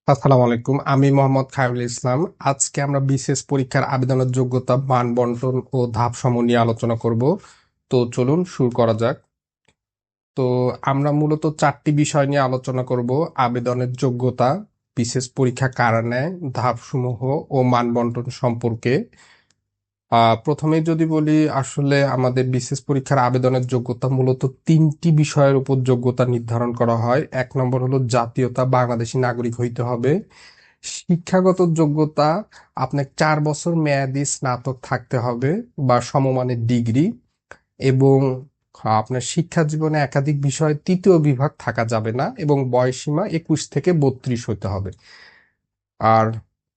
আসসালামু আলাইকুম, আমি মোহাম্মদ খায়রুল ইসলাম। আজকে আমরা বিসিএস পরীক্ষার আবেদনের যোগ্যতা, মান বন্টন ও ধাপসমূহ নিয়ে আলোচনা করব। তো চলুন শুরু করা যাক। তো আমরা মূলত চারটি বিষয় নিয়ে আলোচনা করব: আবেদনের যোগ্যতা, বিসিএস পরীক্ষা কারা নেয়, ধাপসমূহ ও মান বন্টন সম্পর্কে। প্রথমে যদি বলি, আসলে আমাদের বিসিএস পরীক্ষার আবেদনের যোগ্যতা মূলত তিনটি বিষয়ের উপর যোগ্যতা নির্ধারণ করা হয়। এক নম্বর হলো জাতীয়তা, বাংলাদেশী নাগরিক হইতে হবে। শিক্ষাগত যোগ্যতা, আপনার 4 বছর মেয়াদি স্নাতক থাকতে হবে বা সমমানের ডিগ্রি, এবং আপনার শিক্ষা জীবনে একাধিক বিষয়ে তৃতীয় বিভাগ থাকা যাবে না, এবং বয়সসীমা 21 থেকে 32 হতে হবে। আর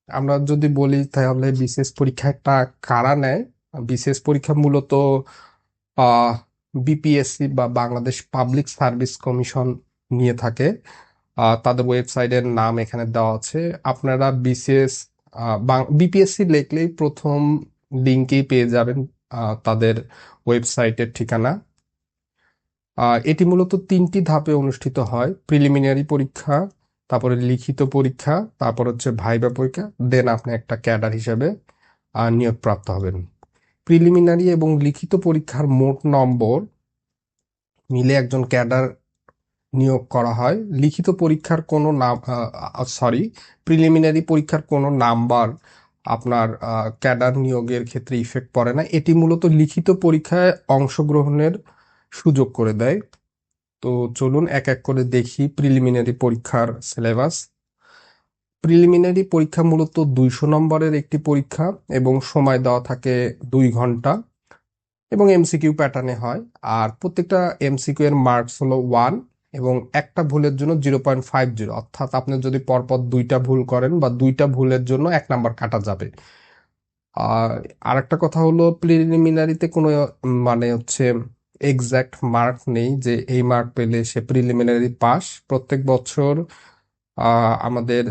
আমরা যদি বলি তাহলে বিসিএস পরীক্ষাটা কারা নেয়। বিসিএস পরীক্ষা মূলত আহ বিপিএসসি বা বাংলাদেশ পাবলিক সার্ভিস কমিশন নিয়ে থাকে। তাদের ওয়েবসাইটের নাম এখানে দেওয়া আছে। আপনারা বিসিএস বিপিএসসি লিখলেই প্রথম লিঙ্কেই পেয়ে যাবেন তাদের ওয়েবসাইটের ঠিকানা। এটি মূলত তিনটি ধাপে অনুষ্ঠিত হয়: প্রিলিমিনারি পরীক্ষা, তারপরে লিখিত পরীক্ষা, তারপর হচ্ছে ভাইবা পরীক্ষা, দেন আপনি একটা ক্যাডার হিসেবে নিয়োগপ্রাপ্ত হবেন। প্রিলিমিনারি এবং লিখিত পরীক্ষার মোট নম্বর মিলে একজন ক্যাডার নিয়োগ করা হয়। লিখিত পরীক্ষার কোনো নাম, সরি, প্রিলিমিনারি পরীক্ষার কোনো নাম্বার আপনার ক্যাডার নিয়োগের ক্ষেত্রে ইফেক্ট পড়ে না। এটি মূলত লিখিত পরীক্ষায় অংশগ্রহণের সুযোগ করে দেয়। তো চলুন এক এক করে দেখি প্রিলিমিনারি পরীক্ষার সিলেবাস। প্রিলিমিনারি পরীক্ষা মূলত 200 নম্বরের একটি পরীক্ষা এবং সময় দেওয়া থাকে 2 ঘন্টা, এবং এমসিকিউ প্যাটার্নে হয়। আর প্রত্যেকটা এমসিকিউ এর মার্কস হলো 1, এবং একটা ভুলের জন্য 0.50, অর্থাৎ আপনি যদি পরপর দুইটা ভুল করেন বা দুইটা ভুলের জন্য 1 নাম্বার কাটা যাবে। আর আরেকটা কথা হলো, প্রিলিমিনারিতে কোনো মানে হচ্ছে এক্সাক্ট মার্ক নেই যে এই মার্ক পেলে সে প্রিলিমিনারি পাস। প্রত্যেক বছর আমাদের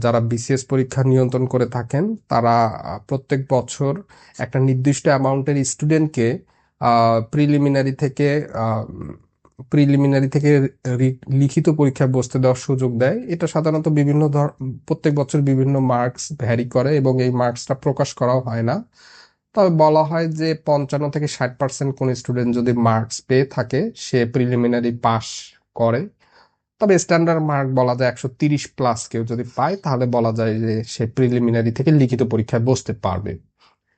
যারা বিসিএস পরীক্ষা নিয়ন্ত্রণ করে থাকেন তারা প্রত্যেক বছর একটা নির্দিষ্ট অ্যামাউন্টের স্টুডেন্টকে প্রিলিমিনারি থেকে লিখিত পরীক্ষায় বসতে দেওয়ার সুযোগ দেয়। এটা সাধারণত প্রত্যেক বছর বিভিন্ন মার্কস ভ্যারি করে, এবং এই মার্কসটা প্রকাশ করাও হয় না। তবে বলা হয় যে 55 থেকে 60% কোন স্টুডেন্ট যদি মার্কস পেয়ে থাকে সে প্রিলিমিনারি পাস করে। তবে স্ট্যান্ডার্ড মার্ক বলা যায় 130+ কেউ যদি পায় তাহলে বলা যায় যে সে প্রিলিমিনারি থেকে লিখিত পরীক্ষায় বসতে পারবে।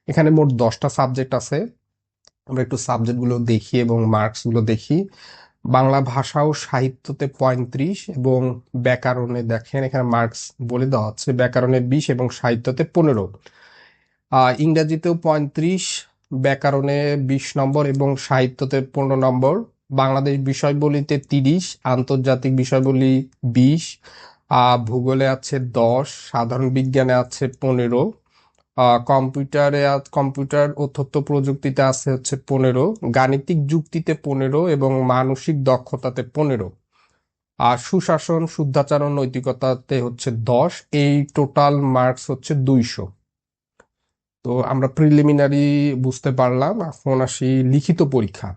এখানে মোট 10টা সাবজেক্ট আছে। আমরা একটু সাবজেক্টগুলো দেখি এবং মার্কসগুলো দেখি। বাংলা ভাষা ও সাহিত্যতে 35, এবং ব্যাকরণে দেখেন এখানে মার্কস বলে দেওয়া হচ্ছে, ব্যাকরণে 20 এবং সাহিত্যতে 15। ইংরেজিতেও 35, ব্যাকরণে 20 নম্বর এবং সাহিত্যতে 15 নম্বর। বাংলাদেশ বিষয়বলিতে 30, আন্তর্জাতিক বিষয়বলি 20, ভূগোলে আছে 10, সাধারণ বিজ্ঞানে আছে 15, কম্পিউটার ও তথ্য প্রযুক্তিতে আছে হচ্ছে 15, গাণিতিক যুক্তিতে 15 এবং মানসিক দক্ষতাতে 15, আর সুশাসন, শুদ্ধাচারণ, নৈতিকতাতে হচ্ছে 10। এই টোটাল মার্কস হচ্ছে 200। তো আমরা প্রিলিমিনারি বুঝতে পারলাম, এখন আসি লিখিত পরীক্ষা।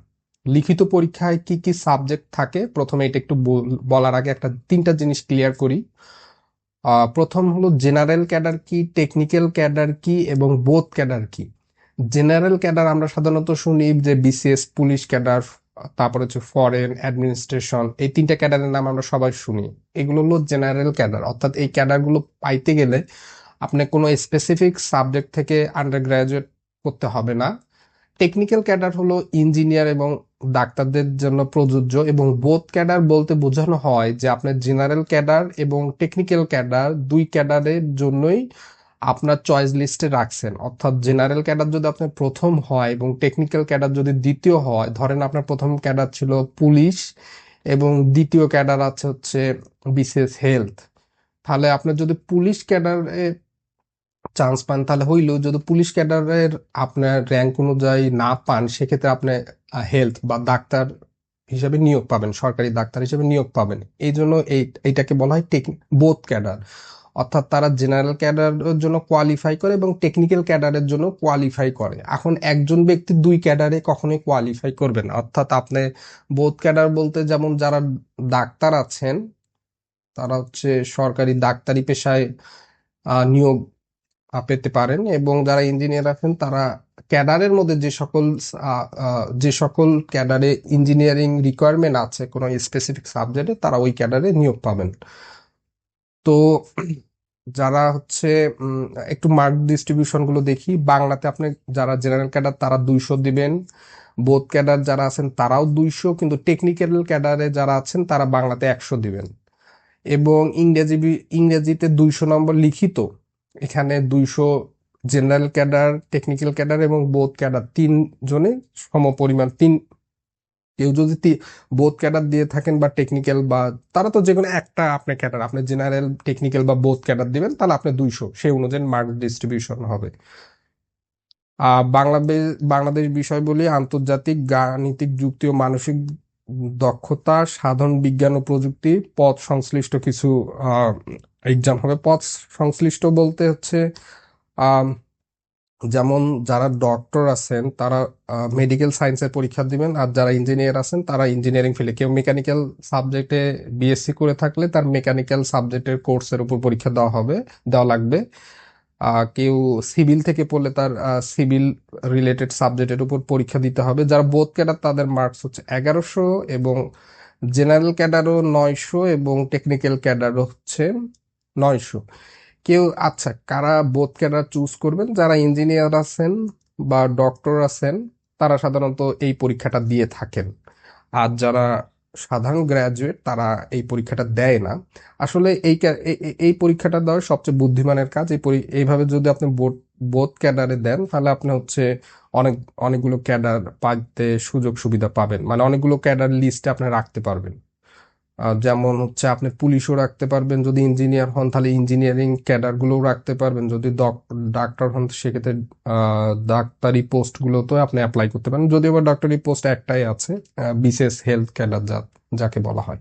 লিখিত পরীক্ষায় কি কি সাবজেক্ট থাকে, প্রথমে এটা একটু বলার আগে একটা তিনটা জিনিস ক্লিয়ার করি। প্রথম হলো জেনারেল ক্যাডার কি, টেকনিক্যাল ক্যাডার কি, এবং বোথ ক্যাডার কি। জেনারেল ক্যাডার আমরা সাধারণত শুনি যে বিসিএস, পুলিশ ক্যাডার, তারপর হচ্ছে ফরেন অ্যাডমিনিস্ট্রেশন, এই তিনটা ক্যাডারের নাম আমরা সবাই শুনি। এগুলো হলো জেনারেল ক্যাডার, অর্থাৎ এই ক্যাডারগুলো পাইতে গেলে আপনি কোনো স্পেসিফিক সাবজেক্ট থেকে আন্ডার গ্রাজুয়েট করতে হবে না। টেকনিক্যাল ক্যাডার হলো ইঞ্জিনিয়ার এবং ডাক্তারদের জন্য প্রযোজ্য, এবং বোথ ক্যাডার বলতে বোঝানো হয় যে আপনার জেনারেল ক্যাডার এবং টেকনিক্যাল ক্যাডার দুই ক্যাডারের জন্যই আপনার চয়েস লিস্টে রাখছেন। অর্থাৎ জেনারেল ক্যাডার যদি আপনার প্রথম হয় এবং টেকনিক্যাল ক্যাডার যদি দ্বিতীয় হয়, ধরেন আপনার প্রথম ক্যাডার ছিল পুলিশ এবং দ্বিতীয় ক্যাডার আছে হচ্ছে বিসিএস হেলথ, তাহলে আপনার যদি পুলিশ ক্যাডারে চান্স পান তাহলে হইলেও, যদি পুলিশ ক্যাডারের আপনার র্যাঙ্ক অনুযায়ী না পান সেক্ষেত্রে আপনি হেলথ বা ডাক্তার হিসেবে নিয়োগ পাবেন, সরকারি ডাক্তার হিসেবে নিয়োগ পাবেন। এই জন্য এইটাকে বলা হয় বোথ ক্যাডার, অর্থাৎ তারা জেনারেল ক্যাডারের জন্য কোয়ালিফাই করে এবং টেকনিক্যাল ক্যাডারের জন্য কোয়ালিফাই করে। এখন একজন ব্যক্তি দুই ক্যাডারে কখনোই কোয়ালিফাই করবে না। অর্থাৎ আপনি বোথ ক্যাডার বলতে যেমন যারা ডাক্তার আছেন তারা হচ্ছে সরকারি ডাক্তারি পেশায় নিয়োগ পেতে পারেন, এবং যারা ইঞ্জিনিয়ার আছেন তারা ক্যাডারের মধ্যে যে সকল ক্যাডারে ইঞ্জিনিয়ারিং রিকোয়ারমেন্ট আছে কোনো স্পেসিফিক সাবজেক্টে, তারা ওই ক্যাডারে নিয়োগ পাবেন। তো যারা হচ্ছে উম, একটু মার্ক ডিস্ট্রিবিউশন গুলো দেখি। বাংলাতে আপনি যারা জেনারেল ক্যাডার তারা 200 দিবেন, বোথ ক্যাডার যারা আছেন তারাও 200, কিন্তু টেকনিক্যাল ক্যাডারে যারা আছেন তারা বাংলাতে 100 দিবেন। এবং ইংরেজিতে 200 নম্বর লিখিত। এখানে 200 জেনারেল ক্যাডার, টেকনিক্যাল ক্যাডার এবং বোথ ক্যাডার তিনজনে সমপরিমাণ। কেউ যদি বোথ ক্যাডার দিয়ে থাকেন বা টেকনিক্যাল, বা তারা তো যে কোনো একটা আপনি ক্যাডার, আপনি জেনারেল, টেকনিক্যাল বা বোথ ক্যাডার দিবেন, তাহলে আপনি 200, সেই অনুযায়ী মার্ক ডিস্ট্রিবিউশন হবে। বাংলাদেশ বিষয় বলি আন্তর্জাতিক গাণিতিক যুক্তি ও মানসিক দক্ষতা, সাধারণ বিজ্ঞান ও প্রযুক্তি, পদ সংশ্লিষ্ট কিছু এক্সাম হবে। পদ সংশ্লিষ্ট বলতে হচ্ছে আহ, যেমন যারা ডক্টর আছেন তারা মেডিকেল সায়েন্সের পরীক্ষা দিবেন, আর যারা ইঞ্জিনিয়ার আছেন তারা ইঞ্জিনিয়ারিং ফিল্ডে, কেউ মেকানিক্যাল সাবজেক্টে বিএসসি করে থাকলে তার মেকানিক্যাল সাবজেক্টের কোর্সের উপর পরীক্ষা দেওয়া লাগবে। কেউ সিভিল থেকে পড়লে তার সিভিল রিলেটেড সাবজেক্টের উপর পরীক্ষা দিতে হবে। যারা বোথ ক্যাডার তাদের মার্কস হচ্ছে 1100, এবং জেনারেল ক্যাডারও 900, এবং টেকনিক্যাল ক্যাডারও হচ্ছে 900। কেউ, আচ্ছা, কারা বোথ ক্যাডার চুজ করবেন? যারা ইঞ্জিনিয়ার আছেন বা ডক্টর আছেন তারা সাধারণত এই পরীক্ষাটা দিয়ে থাকেন। আর যারা সাধারণ গ্র্যাজুয়েট তারা এই পরীক্ষাটা দেয় না। আসলে এই পরীক্ষাটা দেওয়া সবচেয়ে বুদ্ধিমানের কাজ। এইভাবে যদি আপনি বোথ ক্যাডারে দেন তাহলে আপনি হচ্ছে অনেক অনেকগুলো ক্যাডার পাইতে সুযোগ সুবিধা পাবেন, মানে অনেকগুলো ক্যাডার লিস্টে আপনি রাখতে পারবেন। যেমন হচ্ছে আপনি পুলিশও রাখতে পারবেন, যদি ইঞ্জিনিয়ার হন তাহলে ইঞ্জিনিয়ারিং ক্যাডার গুলোও রাখতে পারবেন, যদি ডাক্তার হন সেক্ষেত্রে ডাক্তারি পোস্ট গুলোতে আপনি অ্যাপ্লাই করতে পারেন, যদিও বা ডাক্তারি পোস্ট একটাই আছে, বিশেষ হেলথ ক্যাডার যাকে বলা হয়।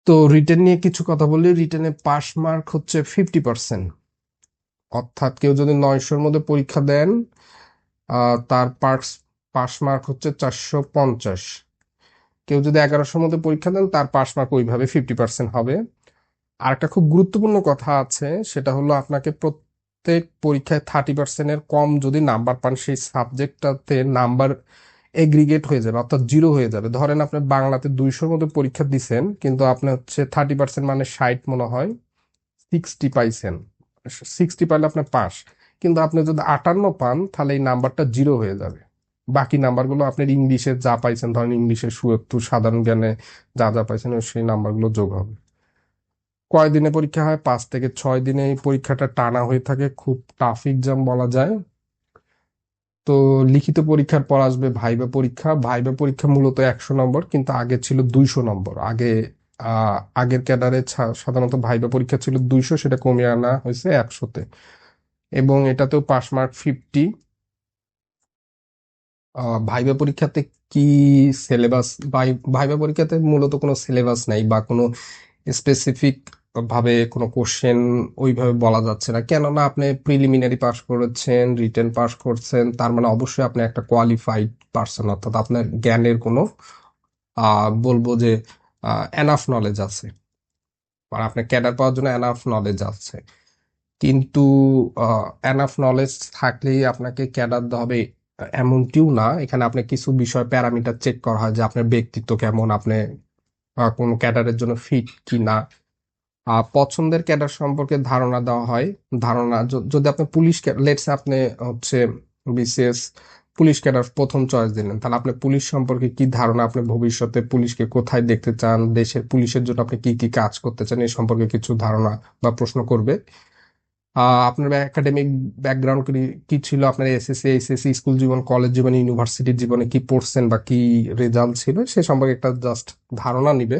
তো রিটেন নিয়ে কিছু কথা বলি। রিটেনে পাস মার্ক হচ্ছে 50%। অর্থাৎ কেউ যদি 900-র মধ্যে পরীক্ষা দেন, তার পাস মার্ক হচ্ছে 450। কেউ যদি 1100-র মধ্যে পরীক্ষা দেন তার পাস মার্ক ওইভাবে 50% হবে। আর একটা খুব গুরুত্বপূর্ণ কথা আছে, সেটা হলো আপনাকে প্রত্যেক পরীক্ষায় 30%-এর কম যদি নাম্বার পান, সেই সাবজেক্টটাতে নাম্বার এগ্রিগেট হয়ে যাবে, অর্থাৎ জিরো হয়ে যাবে। ধরেন আপনি বাংলাতে 200-র মধ্যে পরীক্ষা দিছেন, কিন্তু আপনি হচ্ছে 30%, মানে 60 মনে হয়, 60 পাইছেন। 60 পাইলে আপনি পাস, কিন্তু আপনি যদি 58 পান তাহলে এই নাম্বারটা জিরো হয়ে যাবে। বাকি নাম্বারগুলো আপনার ইংলিশে যা পাইছেন, ধরেন ইংলিশে 77, সাধারণ জ্ঞানে যা যা পাইছেন সেই নাম্বারগুলো যোগ হবে। কয়দিনে পরীক্ষা হয়? 5 থেকে 6 দিনে এই পরীক্ষাটা টানা হয়ে থাকে, খুব টাফ এক্সাম বলা যায়। তো লিখিত পরীক্ষার পর আসবে ভাইবা পরীক্ষা। ভাইবা পরীক্ষা মূলত 100 নম্বর, কিন্তু আগে ছিল 200 নম্বর। আগের ক্যাডারে সাধারণত ভাইবা পরীক্ষা ছিল 200, সেটা কমিয়ে আনা হয়েছে 100-তে। এবং এটাতেও পাস মার্ক 50। ভাইবা পরীক্ষাতে কি সিলেবাস? ভাইবা পরীক্ষাতে মূলত কোনো সিলেবাস নাই, বা কোনো স্পেসিফিক ভাবে কোনো কোশ্চেন ওইভাবে বলা যাচ্ছে না, কেননা আপনি প্রিলিমিনারি পাস করেছেন, রিটেন পাস করছেন, তার মানে অবশ্যই আপনি একটা কোয়ালিফাইড পার্সন, অর্থাৎ আপনার জ্ঞানের কোনো বলবো যে এনাফ নলেজ আছে, আর আপনার ক্যাডার পাওয়ার জন্য এনাফ নলেজ আছে। কিন্তু এনাফ নলেজ থাকলেই আপনাকে ক্যাডার দেওয়া হবে এমনটিও না। এখানে আপনি কিছু বিষয় প্যারামিটার চেক করা হয়, যে আপনার ব্যক্তিত্ব কেমন, আপনি কোন ক্যাডারের জন্য ফিট কি না। পছন্দের ক্যাডার সম্পর্কে ধারণা দেওয়া হয়। যদি আপনি পুলিশ, লেটসে আপনি হচ্ছে বিসিএস পুলিশ ক্যাডার প্রথম চয়েস দিলেন, তাহলে আপনি পুলিশ সম্পর্কে কি ধারণা, আপনি ভবিষ্যতে পুলিশকে কোথায় দেখতে চান, দেশের পুলিশের জন্য আপনি কি কি কাজ করতে চান, এই সম্পর্কে কিছু ধারণা বা প্রশ্ন করবে। আপনার একাডেমিক ব্যাকগ্রাউন্ড কি ছিল, আপনার এসএসসি, এইচএসসি, স্কুল জীবন, কলেজ জীবন, ইউনিভার্সিটির জীবনে কি পড়ছেন বা কি রেজাল্ট ছিল, সে সম্পর্কে একটা জাস্ট ধারণা নিবে।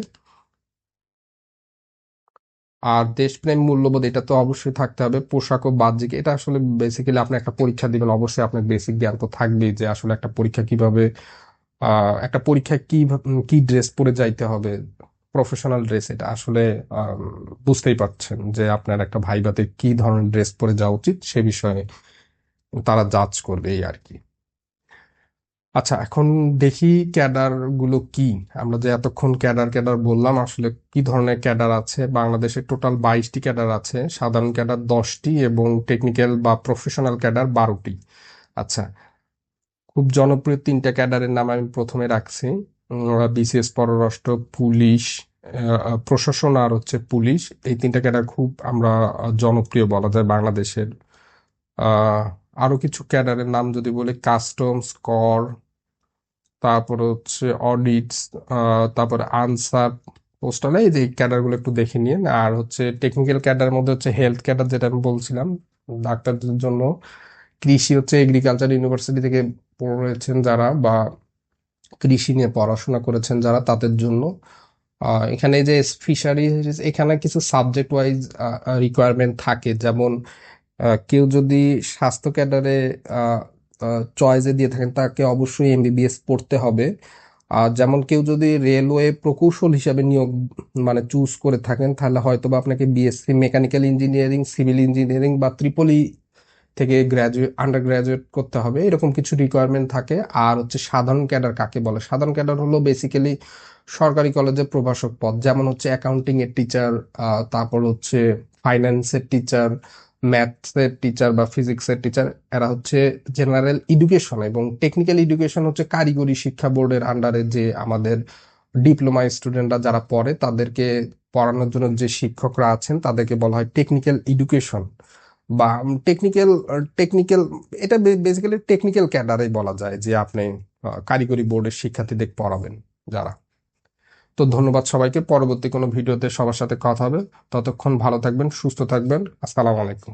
আর দেশপ্রেম, মূল্যবোধ, এটা তো অবশ্যই থাকতে হবে। পোশাক ও বাহ্যিক, এটা আসলে বেসিক্যালি আপনি একটা পরীক্ষা দিবেন, অবশ্যই আপনার বেসিক জ্ঞান তো থাকবেই, যে আসলে একটা পরীক্ষা কিভাবে, একটা পরীক্ষায় কি ড্রেস পরে যাইতে হবে, প্রফেশনাল ড্রেস। এটা আসলে আম, বুঝতেই পারছেন যে আপনার একটা ভাইভাতে কি ধরনের ড্রেস পরে যাওয়া উচিত, সে বিষয়ে তারা জাজ করবে, এই আর কি। আচ্ছা, এখন দেখি ক্যাডার গুলো কি। আমরা যে এতক্ষণ ক্যাডার ক্যাডার বললাম, আসলে কি ধরনের ক্যাডার আছে। বাংলাদেশে টোটাল 22টি ক্যাডার আছে, সাধারণ ক্যাডার 10টি এবং টেকনিক্যাল বা প্রফেশনাল ক্যাডার 12টি। আচ্ছা, খুব জনপ্রিয় তিনটা ক্যাডারের নাম আমি প্রথমে রাখছি। বিসিএস, পররাষ্ট্র, পুলিশ, প্রশাসন আর হচ্ছে পুলিশ। এই তিনটা ক্যাডার খুব আমরা জনপ্রিয় বলা যায় বাংলাদেশের। আহ, আরো কিছু ক্যাডারের নাম যদি বলি, কাস্টমস, কর, তারপর হচ্ছে অডিটস, তারপরে আনসার, পোস্টাল, এই যে ক্যাডার গুলো একটু দেখে নিন। আর হচ্ছে টেকনিক্যাল ক্যাডার মধ্যে হচ্ছে হেলথ ক্যাডার, যেটা আমি বলছিলাম ডাক্তারদের জন্য। কৃষি হচ্ছে এগ্রিকালচার ইউনিভার্সিটি থেকে পড়েছেন যারা, বা কৃষি নিয়ে পড়াশোনা করেছেন যারা, তাদের জন্য। এখানে যে ফিশারিজ, এখানে কিছু সাবজেক্ট ওয়াইজ রিকোয়ারমেন্ট থাকে। যেমন কেউ যদি স্বাস্থ্য ক্যাডারে চয়েসে দিয়ে থাকেন, তাকে অবশ্যই এমবিবিএস পড়তে হবে। আর যেমন কেউ যদি রেলওয়ে প্রকৌশল হিসাবে নিয়োগ মানে চুজ করে থাকেন, তাহলে হয়তো বা আপনাকে BSc mechanical engineering, civil engineering বা ত্রিপলি থেকে গ্রাজুয়েট, আন্ডার গ্রাজুয়েট করতে হবে, এরকম কিছু রিকোয়ারমেন্ট থাকে। আর হচ্ছে সাধারণ ক্যাডার কাকে বলে? সাধারণ ক্যাডার হলো বেসিক্যালি সরকারি কলেজে প্রভাষক পদ, যেমন হচ্ছে অ্যাকাউন্টিং এর টিচার, তারপর হচ্ছে ফাইন্যান্সের টিচার, ম্যাথসের টিচার বা ফিজিক্সের টিচার। এরা হচ্ছে জেনারেল এডুকেশন, এবং টেকনিক্যাল এডুকেশন হচ্ছে কারিগরি শিক্ষা বোর্ডের আন্ডারে যে আমাদের ডিপ্লোমা স্টুডেন্টরা যারা পড়ে, তাদেরকে পড়ানোর জন্য যে শিক্ষকরা আছেন তাদেরকে বলা হয় টেকনিক্যাল এডুকেশন বা টেকনিক্যাল টেকনিক্যাল। এটা বেসিক্যালি টেকনিক্যাল ক্যাডারেই বলা যায়, যে আপনি কারিগরি বোর্ডের শিক্ষার্থীদের পড়াবেন যারা। তো ধন্যবাদ সবাইকে। পরবর্তী কোনো ভিডিওতে সবার সাথে কথা হবে। ততক্ষণ ভালো থাকবেন, সুস্থ থাকবেন। আসসালামু আলাইকুম।